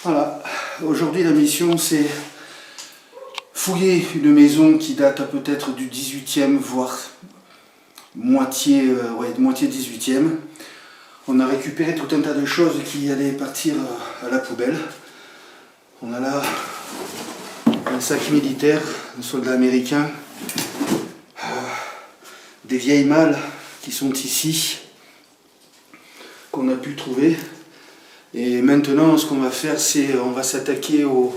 Voilà, aujourd'hui la mission c'est fouiller une maison qui date peut-être du 18e, voire moitié 18e. On a récupéré tout un tas de choses qui allaient partir à la poubelle. On a là un sac militaire, un soldat américain, des vieilles malles qui sont ici, qu'on a pu trouver. Et maintenant, ce qu'on va faire, c'est on va s'attaquer au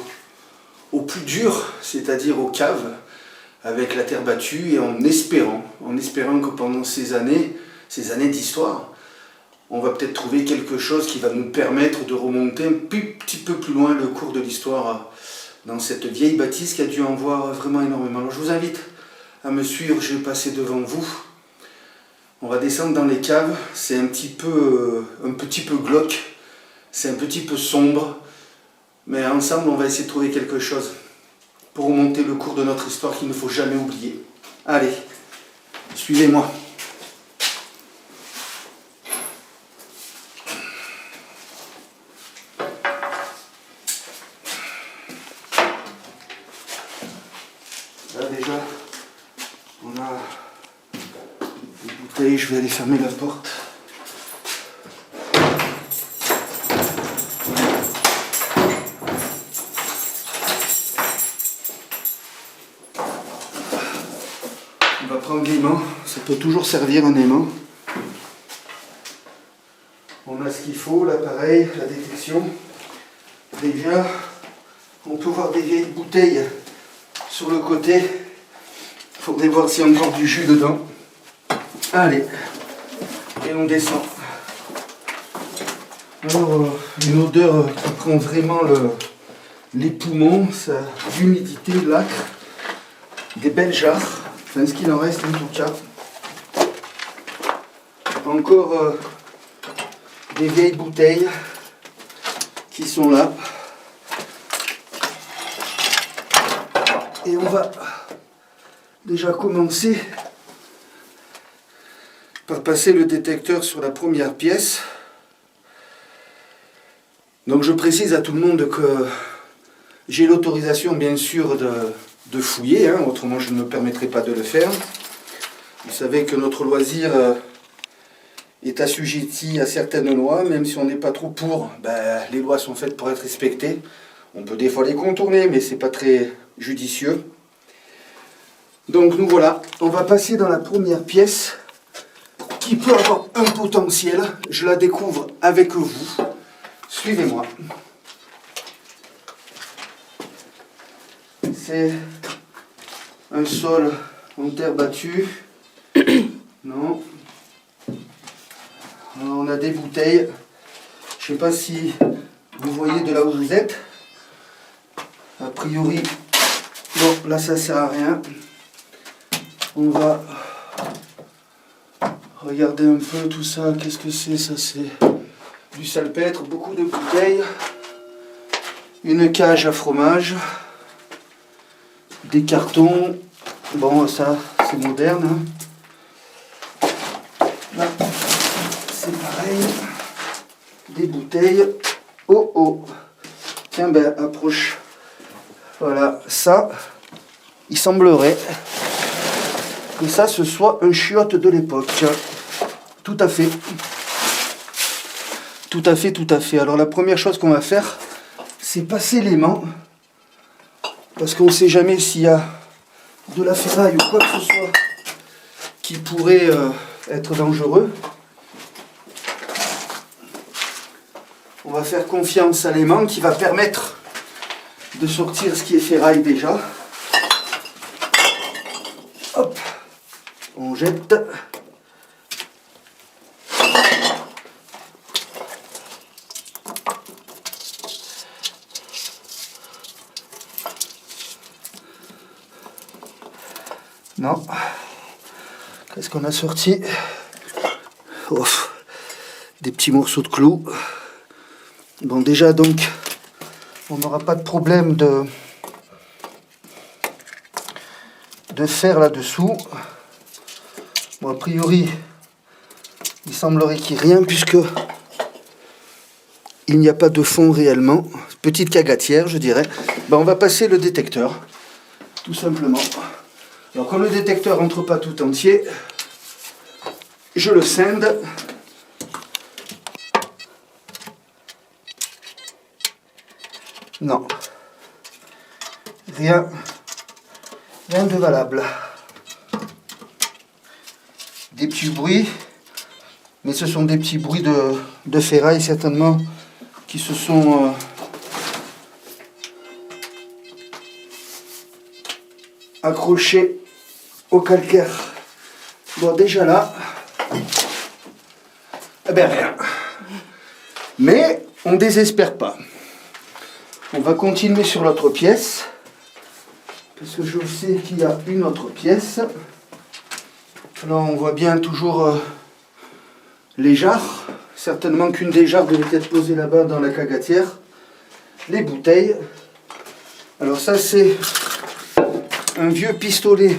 plus dur, c'est-à-dire aux caves, avec la terre battue, et en espérant que pendant ces années d'histoire, on va peut-être trouver quelque chose qui va nous permettre de remonter un petit peu plus loin le cours de l'histoire dans cette vieille bâtisse qui a dû en voir vraiment énormément. Alors je vous invite à me suivre, je vais passer devant vous. On va descendre dans les caves, c'est un petit peu glauque, c'est un petit peu sombre, mais ensemble on va essayer de trouver quelque chose pour remonter le cours de notre histoire qu'il ne faut jamais oublier. Allez, suivez-moi. Là déjà, on a des bouteilles, je vais aller fermer la porte. On va prendre l'aimant, ça peut toujours servir un aimant. On a ce qu'il faut, l'appareil, la détection. Déjà, on peut voir des vieilles bouteilles sur le côté. Il faudrait voir s'il y a encore du jus dedans. Allez, et on descend. Alors, une odeur qui prend vraiment les poumons, ça, l'humidité, l'acre, des belles jarres. Enfin, ce qu'il en reste en tout cas. Encore des vieilles bouteilles qui sont là. Et on va déjà commencer par passer le détecteur sur la première pièce. Donc je précise à tout le monde que j'ai l'autorisation bien sûr de fouiller, autrement je ne me permettrai pas de le faire. Vous savez que notre loisir est assujetti à certaines lois, même si on n'est pas trop pour, les lois sont faites pour être respectées. On peut des fois les contourner, mais c'est pas très judicieux. Donc nous voilà, on va passer dans la première pièce qui peut avoir un potentiel. Je la découvre avec vous. Suivez-moi. C'est un sol en terre battue. Non. Alors on a des bouteilles. Je ne sais pas si vous voyez de là où vous êtes. A priori, bon, là ça sert à rien. On va regarder un peu tout ça. Qu'est-ce que c'est? Ça c'est du salpêtre, beaucoup de bouteilles, une cage à fromage, des cartons. Bon, ça c'est moderne. Là, c'est pareil. Des bouteilles. Oh oh. Tiens, approche. Voilà, ça, il semblerait que ça, ce soit un chiotte de l'époque. Tout à fait. Tout à fait, tout à fait. Alors la première chose qu'on va faire, c'est passer l'aimant. Parce qu'on ne sait jamais s'il y a de la ferraille ou quoi que ce soit qui pourrait être dangereux. On va faire confiance à l'aimant qui va permettre de sortir ce qui est ferraille déjà. Hop, on jette. Non. Qu'est-ce qu'on a sorti? Oh, des petits morceaux de clous. Bon, déjà, donc, on n'aura pas de problème de fer là-dessous. Bon, a priori, il semblerait qu'il n'y ait rien puisque il n'y a pas de fond réellement. Petite cagatière, je dirais. Ben, on va passer le détecteur, tout simplement. Alors, comme le détecteur rentre pas tout entier, je le scinde. Non. Rien de valable. Des petits bruits, mais ce sont des petits bruits de ferraille certainement qui se sont accrochés au calcaire. Bon, déjà là, eh ben rien. Mais on ne désespère pas. On va continuer sur l'autre pièce, parce que je sais qu'il y a une autre pièce. Là, on voit bien toujours les jarres. Certainement qu'une des jarres devait être posée là-bas dans la cagatière. Les bouteilles. Alors ça, c'est un vieux pistolet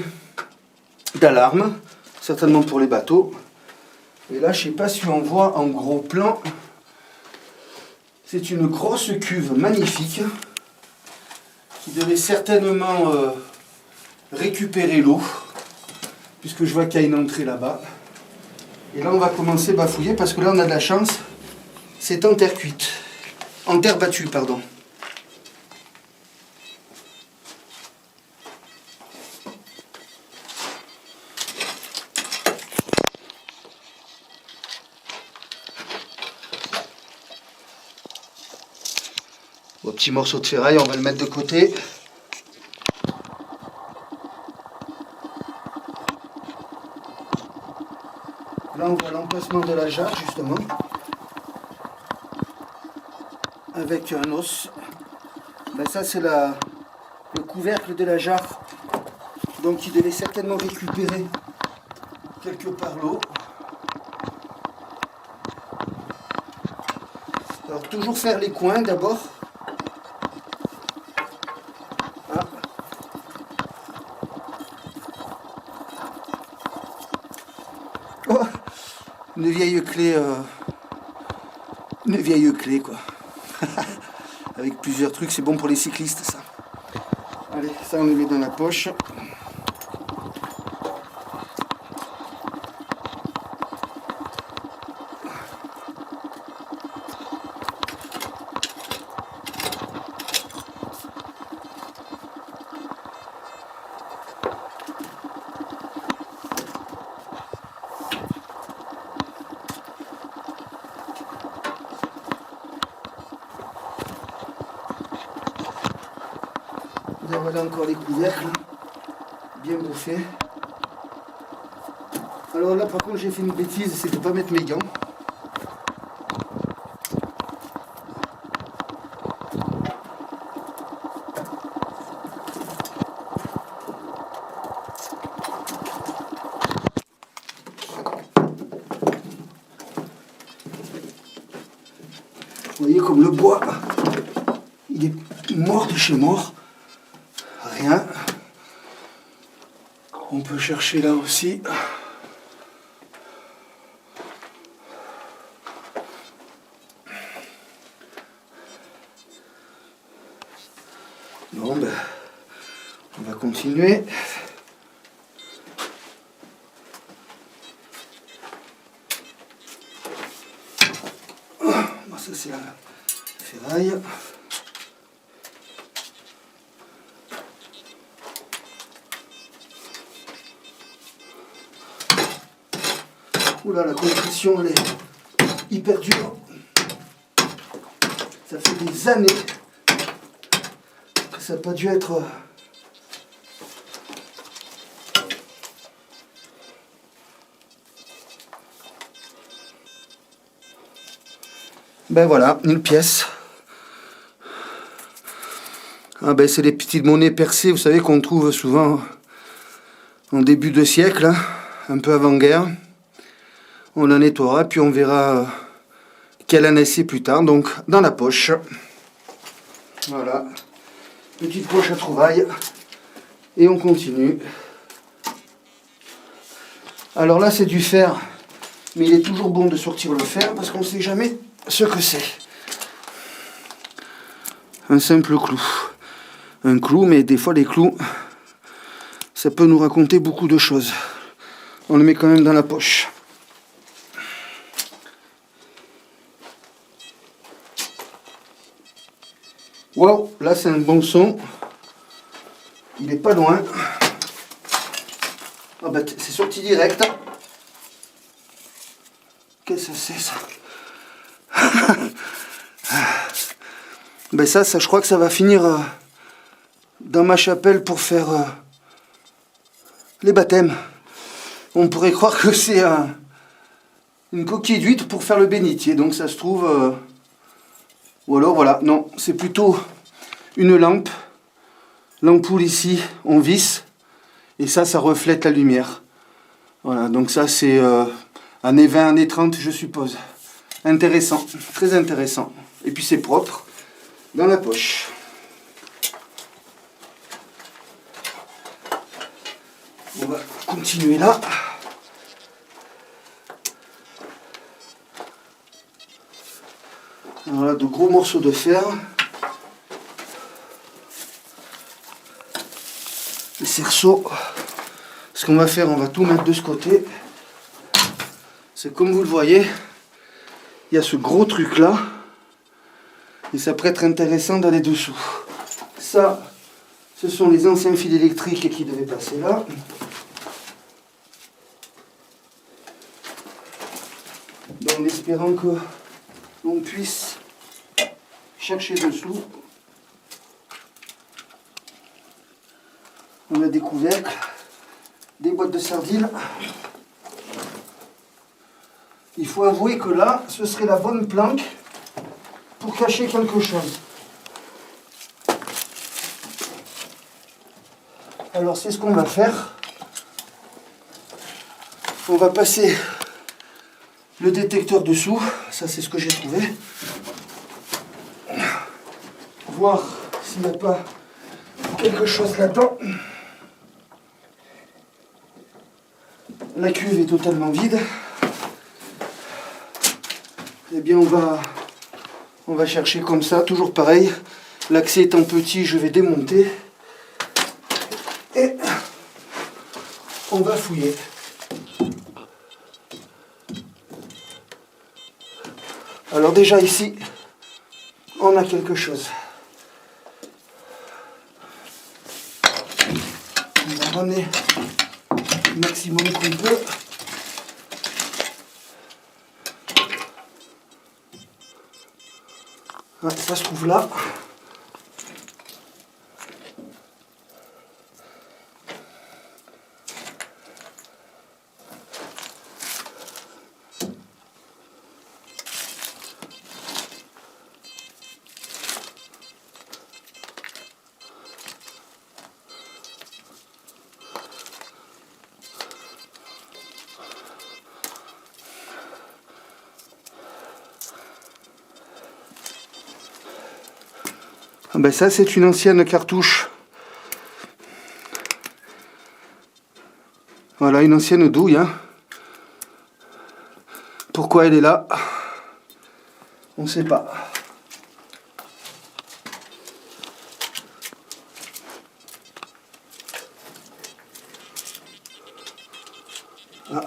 d'alarme, certainement pour les bateaux. Et là, je ne sais pas si on voit en gros plan. C'est une grosse cuve magnifique qui devait certainement récupérer l'eau, puisque je vois qu'il y a une entrée là-bas. Et là, on va commencer à fouiller, parce que là, on a de la chance. C'est en terre cuite. En terre battue, pardon. Bon, petit morceau de ferraille, on va le mettre de côté. Là, on voit l'emplacement de la jarre, justement, avec un os. Ben, ça, c'est le couvercle de la jarre, donc il devait certainement récupérer quelque part l'eau. Alors, toujours faire les coins d'abord. Ah. Oh, une vieille clé quoi. Avec plusieurs trucs, c'est bon pour les cyclistes ça. Allez, ça on le met dans la poche. Voilà encore les couvercles, bien bouffés. Alors là par contre j'ai fait une bêtise, c'est de ne pas mettre mes gants. Vous voyez comme le bois, il est mort de chez mort. Rien. On peut chercher là aussi. Bon ben, on va continuer. Bon, ça c'est la ferraille. Oula, la compression elle est hyper dure. Ça fait des années que ça n'a pas dû être... Ben voilà, une pièce. Ah ben c'est les petites monnaies percées, vous savez, qu'on trouve souvent en début de siècle, hein, un peu avant-guerre. On la nettoiera, puis on verra quelle année c'est plus tard, donc dans la poche. Voilà, petite poche à trouvailles. Et on continue. Alors là c'est du fer, mais il est toujours bon de sortir le fer, parce qu'on ne sait jamais ce que c'est. un simple clou. Un clou, mais des fois les clous, ça peut nous raconter beaucoup de choses. On le met quand même dans la poche. Waouh, là c'est un bon son. Il est pas loin. Ah bah c'est sorti direct. Qu'est-ce que c'est ça? Ben ça je crois que ça va finir dans ma chapelle pour faire les baptêmes. On pourrait croire que c'est une coquille d'huître pour faire le bénitier. Donc ça se trouve... ou alors voilà, non, c'est plutôt une lampe. L'ampoule ici, on visse. Et ça reflète la lumière. Voilà, donc ça c'est années 20, années 30 je suppose. Intéressant, très intéressant. Et puis c'est propre dans la poche. On va continuer là. Voilà, de gros morceaux de fer. Le cerceau. Ce qu'on va faire, on va tout mettre de ce côté. C'est comme vous le voyez, il y a ce gros truc là. Et ça pourrait être intéressant d'aller dessous. Ça, ce sont les anciens fils électriques qui devaient passer là. En espérant que l'on puisse chercher dessous. On a des couvercles, des boîtes de sardines. Il faut avouer que là, ce serait la bonne planque pour cacher quelque chose. Alors c'est ce qu'on va faire. On va passer le détecteur dessous. Ça c'est ce que j'ai trouvé. Voir s'il n'y a pas quelque chose là-dedans. La cuve est totalement vide. Eh bien on va chercher comme ça, toujours pareil. L'accès étant petit, je vais démonter. Et on va fouiller. Alors déjà ici, on a quelque chose. On va ramener le maximum qu'on peut. Ah, ça se trouve là. Ah ben ça c'est une ancienne cartouche. Voilà, une ancienne douille. Hein. Pourquoi elle est là? On ne sait pas. Ah.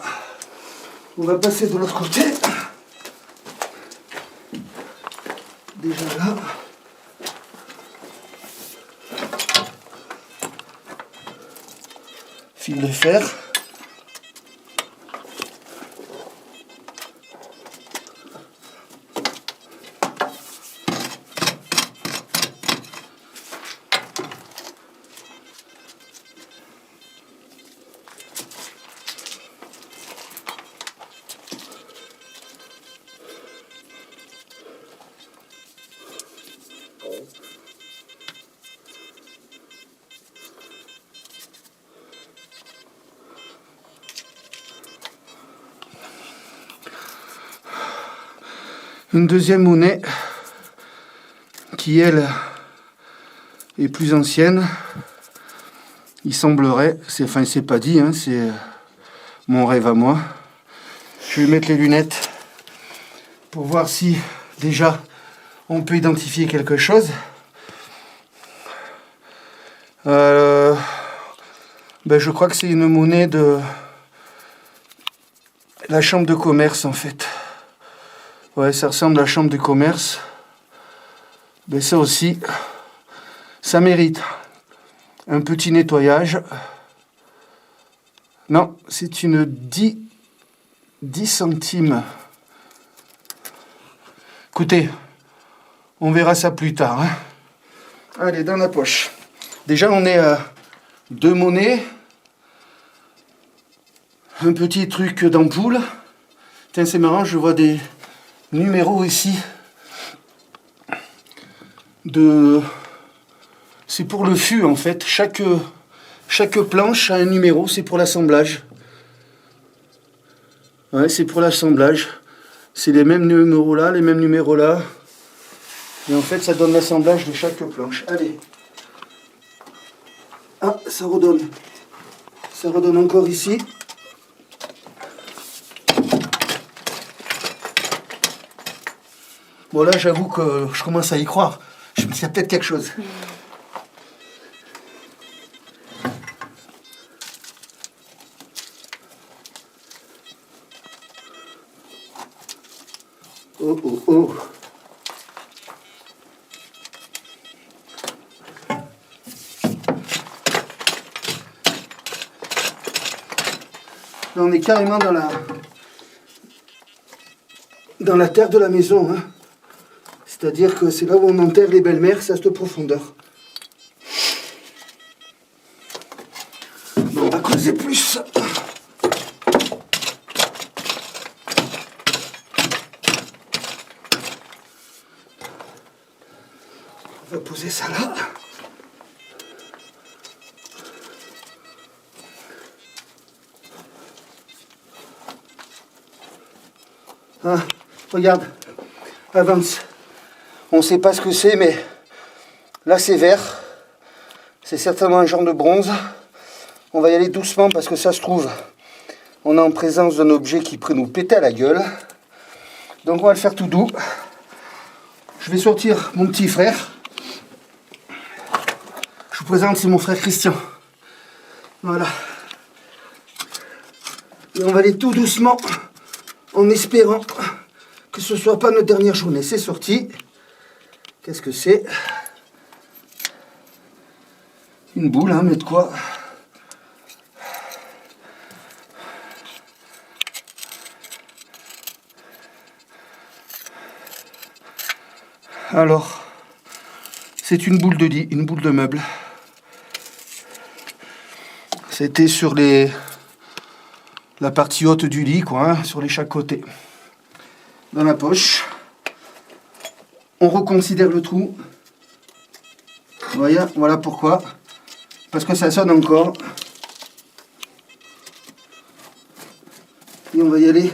On va passer de l'autre côté. Déjà là. Fil de fer. Une deuxième monnaie qui, elle, est plus ancienne. Il semblerait, c'est pas dit, hein, c'est mon rêve à moi. Je vais mettre les lunettes pour voir si déjà on peut identifier quelque chose. Je crois que c'est une monnaie de la chambre de commerce en fait. Ouais, ça ressemble à la chambre de commerce. Mais ça aussi, ça mérite un petit nettoyage. Non, c'est une 10 centimes. Écoutez, on verra ça plus tard. Hein. Allez, dans la poche. Déjà, on est à 2 monnaies. Un petit truc d'ampoule. Tiens, c'est marrant, je vois des numéros ici. C'est pour le fût, en fait. Chaque planche a un numéro, c'est pour l'assemblage. Ouais, c'est pour l'assemblage. C'est les mêmes numéros là, les mêmes numéros là. Et en fait, ça donne l'assemblage de chaque planche. Allez. Ah, ça redonne. Ça redonne encore ici. Bon, là, j'avoue que je commence à y croire. Je me dis, il y a peut-être quelque chose. Oh, oh, oh. Là, on est carrément dans la terre de la maison. Hein. C'est-à-dire que c'est là où on enterre les belles-mères, c'est à cette profondeur. Bon, on va creuser plus. On va poser ça là. Ah, regarde, avance. On ne sait pas ce que c'est, mais là c'est vert. C'est certainement un genre de bronze. On va y aller doucement parce que ça se trouve, on est en présence d'un objet qui pourrait nous péter à la gueule. Donc on va le faire tout doux. Je vais sortir mon petit frère. Je vous présente, c'est mon frère Christian. Voilà. Et on va aller tout doucement en espérant que ce ne soit pas notre dernière journée. C'est sorti. Qu'est-ce que c'est? Une boule, hein, mais de quoi? Alors, c'est une boule de lit, une boule de meuble. C'était sur la partie haute du lit, quoi, hein, sur les chaque côté. Dans la poche. On reconsidère le trou. Voilà pourquoi. Parce que ça sonne encore. Et on va y aller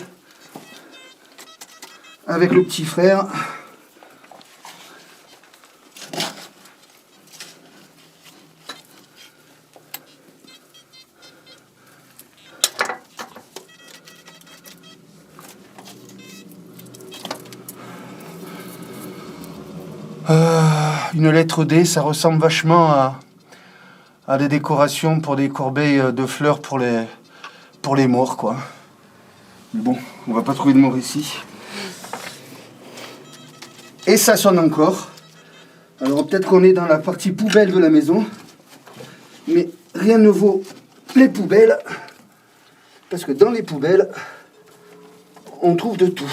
avec le petit frère. Une lettre D, ça ressemble vachement à des décorations pour des corbeilles de fleurs pour les morts, quoi. Mais bon, on va pas trouver de mort ici. Et ça sonne encore. Alors peut-être qu'on est dans la partie poubelle de la maison, mais rien ne vaut les poubelles, parce que dans les poubelles, on trouve de tout.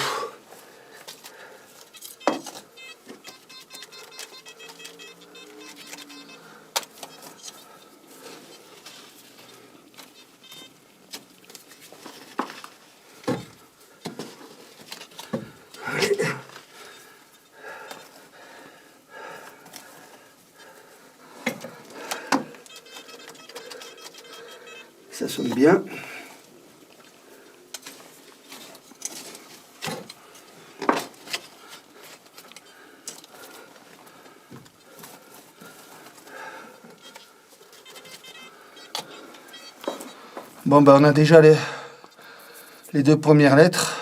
Ça sonne bien. Bon, on a déjà les 2 premières lettres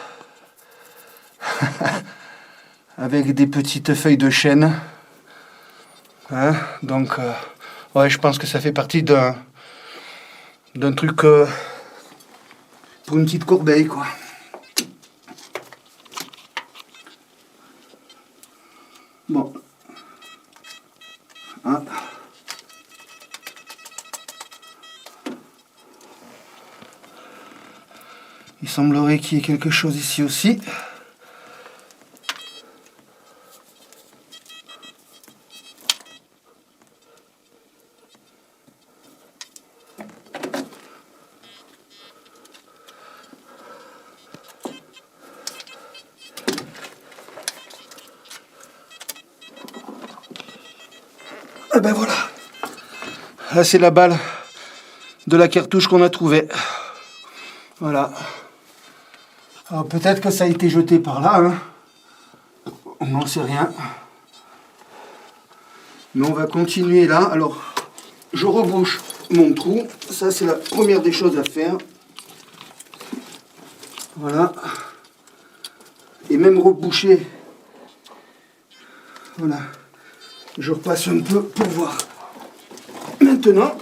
avec des petites feuilles de chêne. Hein, donc, Ouais, je pense que ça fait partie d'un truc pour une petite corbeille, quoi. Bon. Ah. Il semblerait qu'il y ait quelque chose ici aussi. Et ben voilà. Là, c'est la balle de la cartouche qu'on a trouvée. Voilà. Alors peut-être que ça a été jeté par là, hein. On n'en sait rien. Mais on va continuer là. Alors, je rebouche mon trou. Ça, c'est la première des choses à faire. Voilà. Et même reboucher. Voilà. Je repasse un peu pour voir. Maintenant,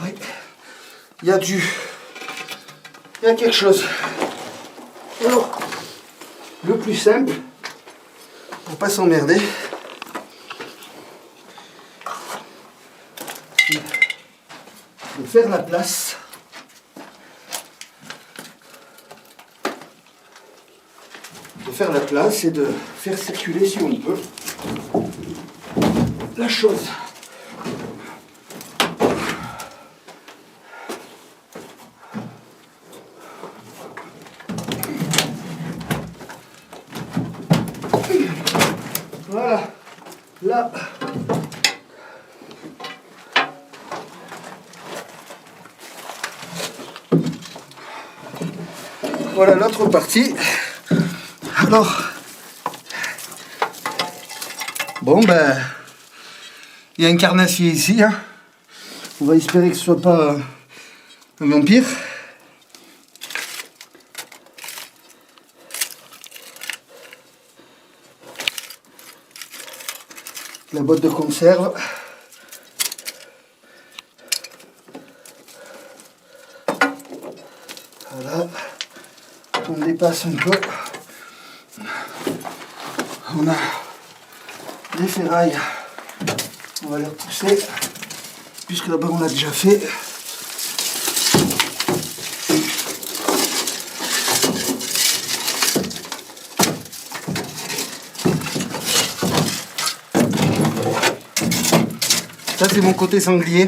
oui, il y a quelque chose. Alors, le plus simple, pour pas s'emmerder, de faire la place. De faire la place et de faire circuler, si on peut, la chose. Voilà, là. Voilà l'autre partie. Alors, bon ben, il y a un carnassier ici, hein. On va espérer que ce soit pas un vampire. La boîte de conserve. Voilà. On dépasse un peu. On a des ferrailles. On va les repousser. Puisque là-bas on l'a déjà fait. Ça c'est mon côté sanglier.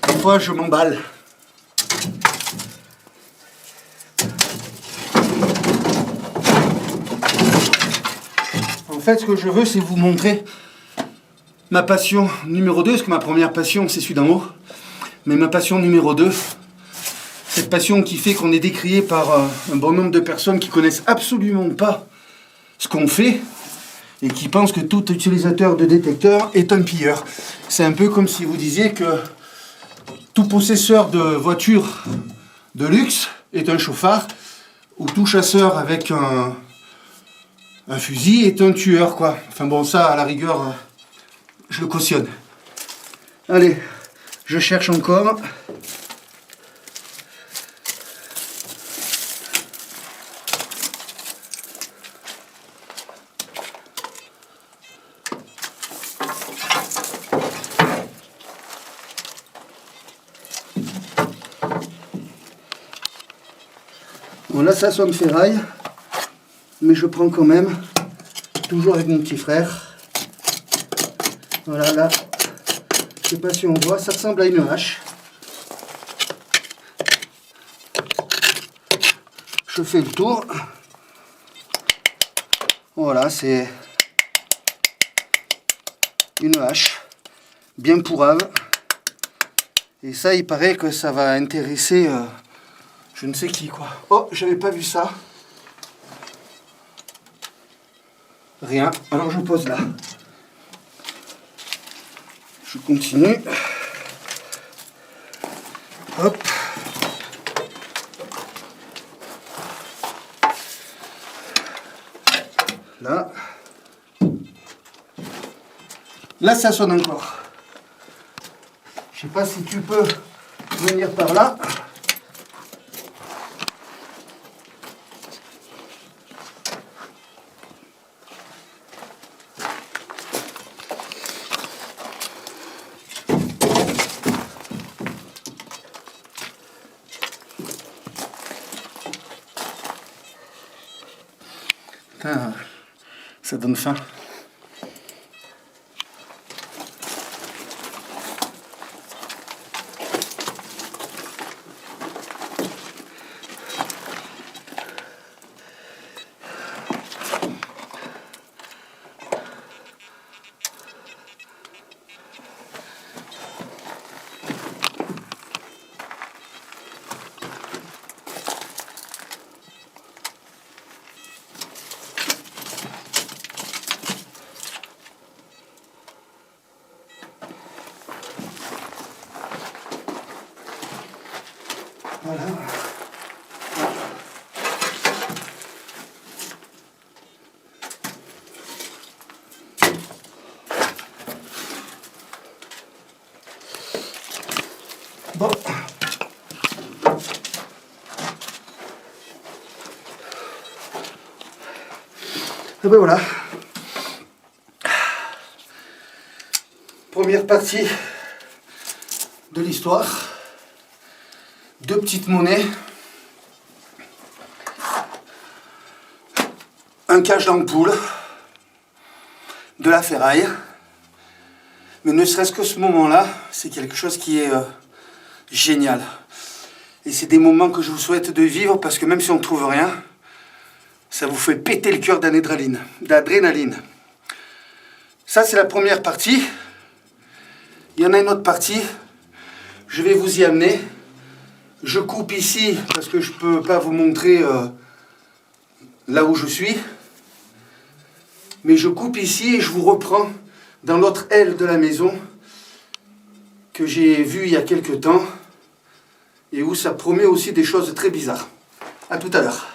Des fois je m'emballe. En fait, ce que je veux, c'est vous montrer ma passion numéro 2, parce que ma première passion, c'est celui d'en haut. Mais ma passion numéro 2, cette passion qui fait qu'on est décrié par un bon nombre de personnes qui connaissent absolument pas ce qu'on fait et qui pensent que tout utilisateur de détecteur est un pilleur. C'est un peu comme si vous disiez que tout possesseur de voiture de luxe est un chauffard, ou tout chasseur avec un fusil est un tueur, quoi. Enfin bon, ça, à la rigueur, je le cautionne. Allez, je cherche encore. Bon, là, ça sonne ferraille, mais je prends quand même, toujours avec mon petit frère. Voilà, là, je sais pas si on voit, ça ressemble à une hache. Je fais le tour. Voilà, c'est une hache, bien pourrave. Et ça, il paraît que ça va intéresser je ne sais qui, quoi. Oh, j'avais pas vu ça. Rien. Alors je pose là. Je continue. Hop. Là. Là, ça sonne encore. Je sais pas si tu peux venir par là. Putain, ça donne faim. Voilà. Bon. Et ben voilà. Première partie de l'histoire. 2 petites monnaies, un cache d'ampoule, de la ferraille, mais ne serait-ce que ce moment-là, c'est quelque chose qui est génial. Et c'est des moments que je vous souhaite de vivre parce que même si on ne trouve rien, ça vous fait péter le cœur d'adrénaline. Ça, c'est la première partie. Il y en a une autre partie, je vais vous y amener. Je coupe ici parce que je ne peux pas vous montrer là où je suis. Mais je coupe ici et je vous reprends dans l'autre aile de la maison que j'ai vue il y a quelques temps et où ça promet aussi des choses très bizarres. A tout à l'heure.